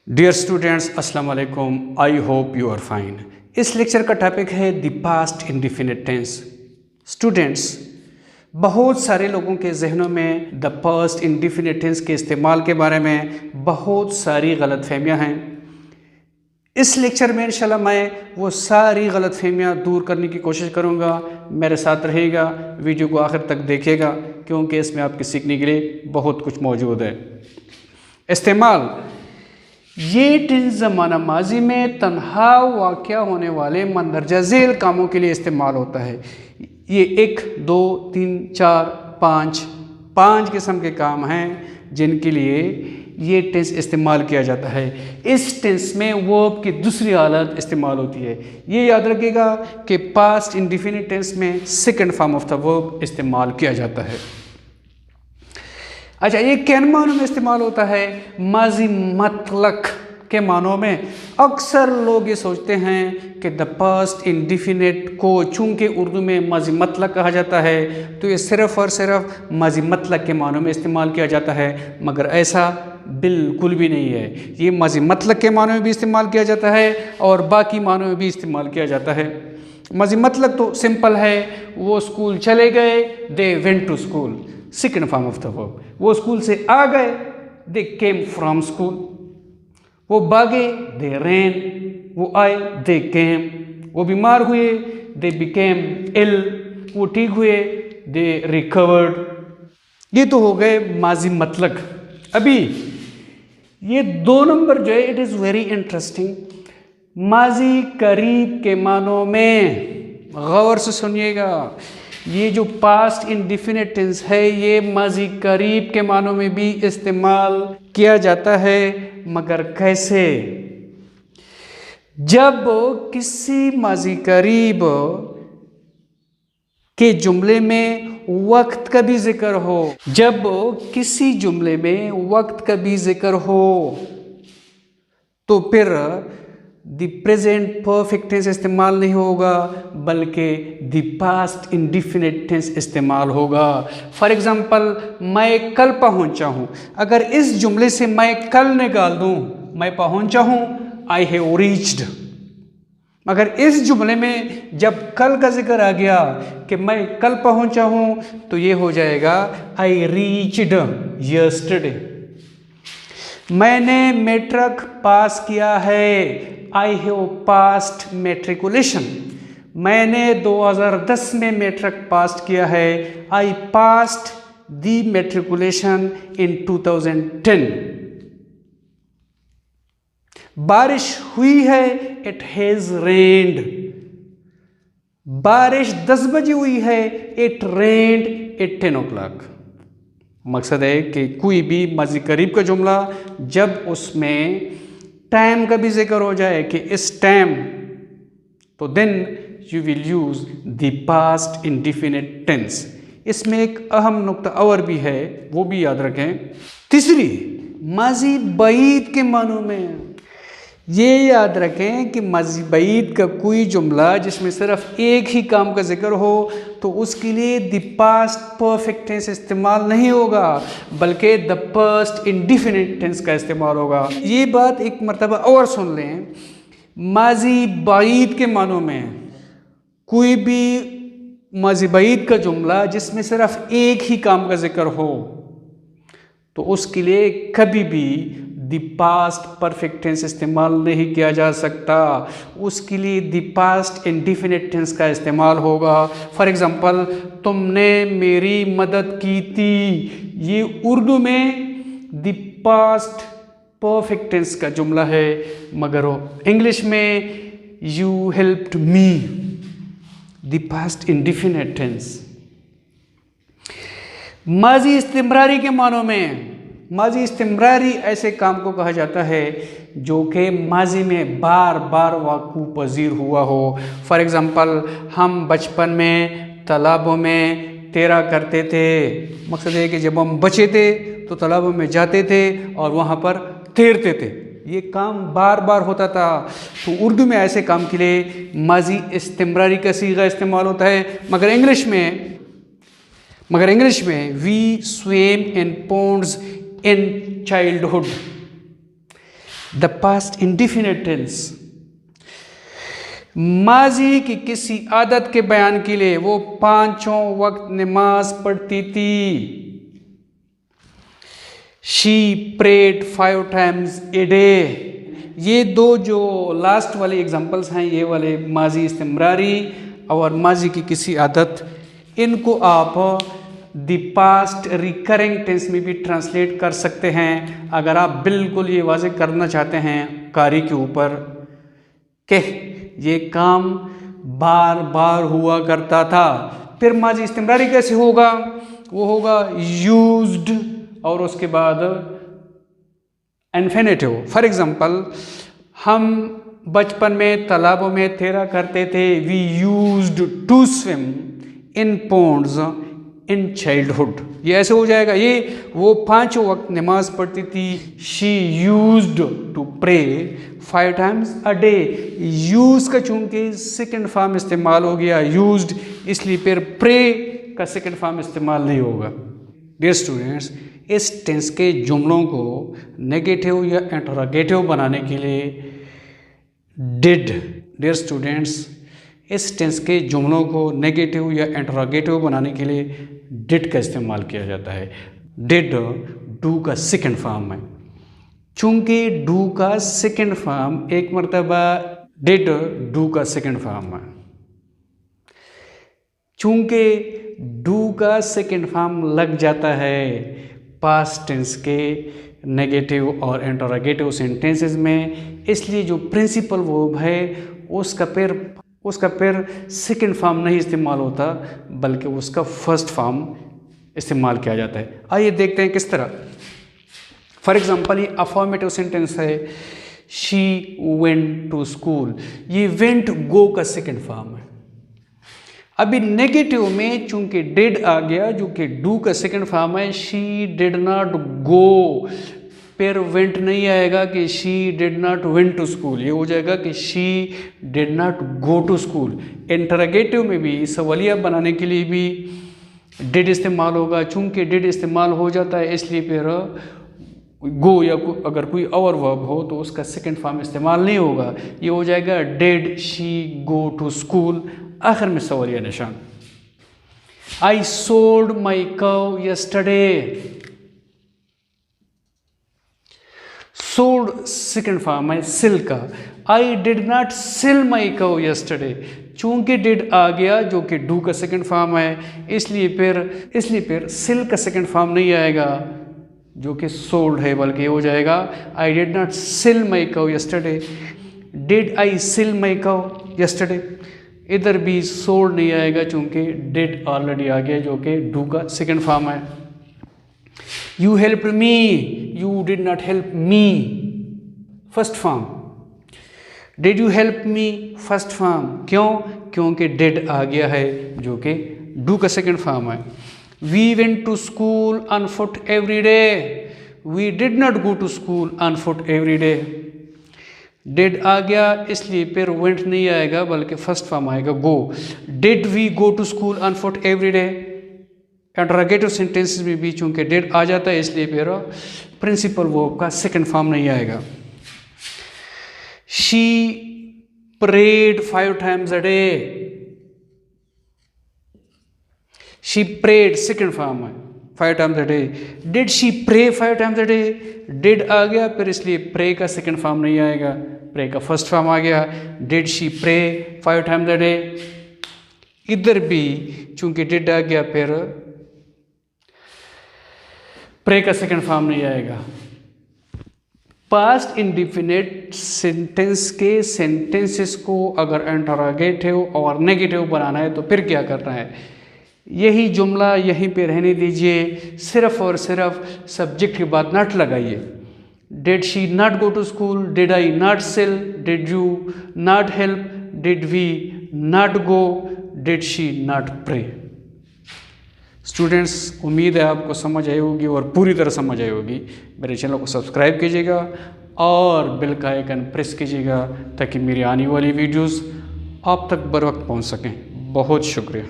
Dear students, अस्सलाम वालेकुम। I hope you are fine. इस लेक्चर का टॉपिक है the past indefinite tense. Students, बहुत सारे लोगों के जहनों में द पास्ट इंडिफिनिट टेंस के इस्तेमाल के बारे में बहुत सारी गलतफहमियां हैं। इस लेक्चर में इंशाल्लाह मैं वो सारी गलतफहमियां दूर करने की कोशिश करूंगा। मेरे साथ रहेगा, वीडियो को आखिर तक देखिएगा क्योंकि इसमें आपके सीखने के लिए बहुत कुछ मौजूद है। इस्तेमाल: ये टेंस ज़माना माजी में तन्हा वाक़या होने वाले मंदरजा झेल कामों के लिए इस्तेमाल होता है। ये 1, 2, 3, 4, 5 किस्म के काम हैं जिनके लिए ये टेंस इस्तेमाल किया जाता है। इस टेंस में वर्ब की दूसरी हालत इस्तेमाल होती है। ये याद रखिएगा कि पास्ट इंडिफिनिट टेंस में second form of the verb इस्तेमाल किया जाता है। अच्छा, ये किन मानों में इस्तेमाल होता है? माजी मतलक के मानों में। अक्सर लोग ये सोचते हैं कि द पास्ट इंडिफिनिट को चूंकि उर्दू में माजी मतलक कहा जाता है तो ये सिर्फ़ और सिर्फ माजी मतलक के मानों में इस्तेमाल किया जाता है, मगर ऐसा बिल्कुल भी नहीं है। ये माजी मतलक के मानों में भी इस्तेमाल किया जाता है और बाकी मानों में भी इस्तेमाल किया जाता है। माजी मतलक तो सिंपल है, वो स्कूल चले गए, they went to school, second form of the verb. वो स्कूल से आ गए, दे केम फ्रॉम स्कूल। वो भागे, दे रैन। वो आए, दे केम। वो बीमार हुए, दे बिकेम इल। वो ठीक हुए, दे रिकवर्ड। ये तो हो गए माजी मतलक। अभी ये 2 नंबर जो है, इट इज़ वेरी इंटरेस्टिंग। माजी करीब के मानों में गौर से सुनिएगा, ये जो पास्ट इंडिफिनिट टेंस है ये माजी करीब के मानों में भी इस्तेमाल किया जाता है, मगर कैसे? जब किसी माजी करीब के जुमले में वक्त का भी जिक्र हो, जब किसी जुमले में वक्त का भी जिक्र हो तो फिर द प्रेजेंट परफेक्ट टेंस इस्तेमाल नहीं होगा, बल्कि द पास्ट इंडिफिनिट टेंस इस्तेमाल होगा। फॉर एग्जांपल, मैं कल पहुंचा हूं। अगर इस जुमले से मैं कल निकाल दूं, मैं पहुंचा हूं, आई हैव रीच्ड। मगर इस जुमले में जब कल का जिक्र आ गया कि मैं कल पहुंचा हूं, तो ये हो जाएगा आई रीच्ड यस्टरडे। मैंने मैट्रिक पास किया है, आई हैव पास्ड मैट्रिकुलेशन। मैंने 2010 में मैट्रिक पास किया है, आई पास्ड दी मैट्रिकुलेशन इन 2010। बारिश हुई है, इट हैज रेन्ड। बारिश 10 बजे हुई है, इट रेन्ड एट 10 o'clock। मकसद है कि कोई भी माजी करीब का जुमला जब उसमें टाइम का भी जिक्र हो जाए कि इस टाइम, तो then you will use the past indefinite tense. इसमें एक अहम नुक्ता और भी है, वो भी याद रखें। तीसरी, माजी बईद के मानों में। ये याद रखें कि माजी बईद का कोई जुमला जिसमें सिर्फ एक ही काम का जिक्र हो तो उसके लिए द पास्ट परफेक्ट टेंस इस्तेमाल नहीं होगा, बल्कि द पास्ट इंडिफिनिट टेंस का इस्तेमाल होगा। ये बात एक मर्तबा और सुन लें, माजी बईद के मानों में कोई भी माजी बईद का जुमला जिसमें सिर्फ एक ही काम का जिक्र हो तो उसके लिए कभी भी द पास्ट परफेक्ट टेंस इस्तेमाल नहीं किया जा सकता, उसके लिए द पास्ट इंडिफिनिट टेंस का इस्तेमाल होगा। फॉर एग्जांपल, तुमने मेरी मदद की थी, ये उर्दू में द पास्ट परफेक्ट टेंस का जुमला है, मगर इंग्लिश में you helped me, the past indefinite tense. माजी इस्तिमरारी के मानों में, माजी इस्तिमरारी ऐसे काम को कहा जाता है जो कि माजी में बार बार वाक़ू पज़ीर हुआ हो। फॉर एग्ज़ाम्पल, हम बचपन में तालाबों में तैरा करते थे। मकसद है कि जब हम बच्चे थे तो तालाबों में जाते थे और वहाँ पर तैरते थे। ये काम बार बार होता था। तो उर्दू में ऐसे काम के लिए माजी इस्तिमरारी का सीगा इस्तेमाल होता है, मगर इंग्लिश में we swim in ponds in childhood. The past indefinite tense माजी की किसी आदत के बयान के लिए वो 5 वक्त नमाज पढ़ती थी। She prayed 5 times a day। ये दो जो लास्ट वाले एग्जाम्पल्स हैं, ये वाले माजी इस्तिमरारी और माजी की किसी आदत, इनको आप द पास्ट रिकरिंग टेंस में भी ट्रांसलेट कर सकते हैं। अगर आप बिल्कुल ये वाज़े करना चाहते हैं कारी के ऊपर कि ये काम बार बार हुआ करता था, फिर माजी इस्तिमरारी कैसे होगा? वो होगा यूज्ड और उसके बाद इन्फिनिटिव। फॉर एग्जाम्पल, हम बचपन में तालाबों में तैरा करते थे। We used to swim in ponds in childhood. ये ऐसे हो जाएगा। ये वो 5 वक्त नमाज पढ़ती थी। She used to pray 5 times a day। Use का चूंकि सेकेंड फॉर्म इस्तेमाल हो गया यूज्ड, इसलिए फिर प्रे का सेकेंड फॉर्म इस्तेमाल नहीं होगा। डियर स्टूडेंट्स, इस टेंस के जुमलों को नेगेटिव या इंटरोगेटिव बनाने के लिए डिड, डियर स्टूडेंट्स, इस टेंस के जुमलों को नेगेटिव या इंटरोगेटिव बनाने के लिए डिड का इस्तेमाल किया जाता है। डिड डू का सेकेंड फॉर्म है। चूंकि डू का सेकेंड फॉर्म एक मरतबा डिड डू का सेकेंड फॉर्म है, चूंकि डू का सेकेंड फॉर्म लग जाता है पास्ट टेंस के नेगेटिव और इंटरोगेटिव सेंटेंसेस में, इसलिए जो प्रिंसिपल वर्ब है उसका फिर सेकेंड फॉर्म नहीं इस्तेमाल होता, बल्कि उसका फर्स्ट फॉर्म इस्तेमाल किया जाता है। आइए देखते हैं किस तरह। फॉर एग्जाम्पल, ये अफर्मेटिव सेंटेंस है, शी वेंट टू स्कूल। ये वेंट गो का सेकेंड फॉर्म है। अभी नेगेटिव में चूंकि डिड आ गया जो कि डू का सेकेंड फॉर्म है, शी डिड नॉट गो, फिर वेंट नहीं आएगा कि she did not went to school, ये हो जाएगा कि she did not go to school. Interrogative में भी सवालिया बनाने के लिए भी डिड इस्तेमाल होगा। चूंकि डिड इस्तेमाल हो जाता है, इसलिए फिर गो या अगर कोई और वर्ब हो तो उसका सेकेंड फॉर्म इस्तेमाल नहीं होगा। ये हो जाएगा did she go to school. आखिर में सवालिया निशान। आई सोल्ड माई कव यस्टरडे। सोल्ड सेकेंड फॉर्म है सिल का। आई डिड नॉट सिल माई कव यस्टरडे। चूंकि डिड आ गया जो कि डू का सेकेंड फॉर्म है, इसलिए फिर सिल का सेकेंड फॉर्म नहीं आएगा जो कि सोल्ड है, बल्कि ये हो जाएगा आई डिड नॉट सिल माई कव यस्टरडे। डिड आई सिल माई कव यस्टरडे। इधर भी सोल्ड नहीं आएगा चूंकि डिड ऑलरेडी आ गया जो कि डू का सेकेंड फॉर्म है। You help me, you did not help me, first form. Did you help me, first form. क्यों? क्योंकि डिड आ गया है जो कि डू का सेकेंड फॉर्म है। We went to school on foot every day. We did not go to school on foot every day. Did आ गया इसलिए फिर वेंट नहीं आएगा, बल्कि फर्स्ट फॉर्म आएगा go. Did we go to school on foot every day. Interrogative sentences में भी चूंकि डिड आ जाता है, इसलिए फिर प्रिंसिपल वर्ब का सेकेंड फॉर्म नहीं आएगा। She prayed 5 times a day। She prayed second form है 5 times a day। Did she pray 5 times a day। डिड आ गया फिर इसलिए प्रे का सेकेंड फॉर्म नहीं आएगा, प्रे का फर्स्ट फॉर्म आ गया। Did she pray 5 times a day। इधर भी चूंकि डिड आ गया फिर प्रे का सेकेंड फॉर्म नहीं आएगा। पास्ट इंडिफिनिट सेंटेंस के सेंटेंसेस को अगर इंटरोगेटिव और नेगेटिव बनाना है तो फिर क्या करना है? यही जुमला यहीं पे रहने दीजिए, सिर्फ और सिर्फ सब्जेक्ट की बात नॉट लगाइए। Did she not go to school, did I not sell, did you not help, did we not go, did she not pray. Students, उम्मीद है आपको समझ आई होगी और पूरी तरह समझ आई होगी। मेरे चैनल को सब्सक्राइब कीजिएगा और बेल का आइकन प्रेस कीजिएगा ताकि मेरी आने वाली वीडियोस आप तक बर वक्त पहुँच सकें। बहुत शुक्रिया।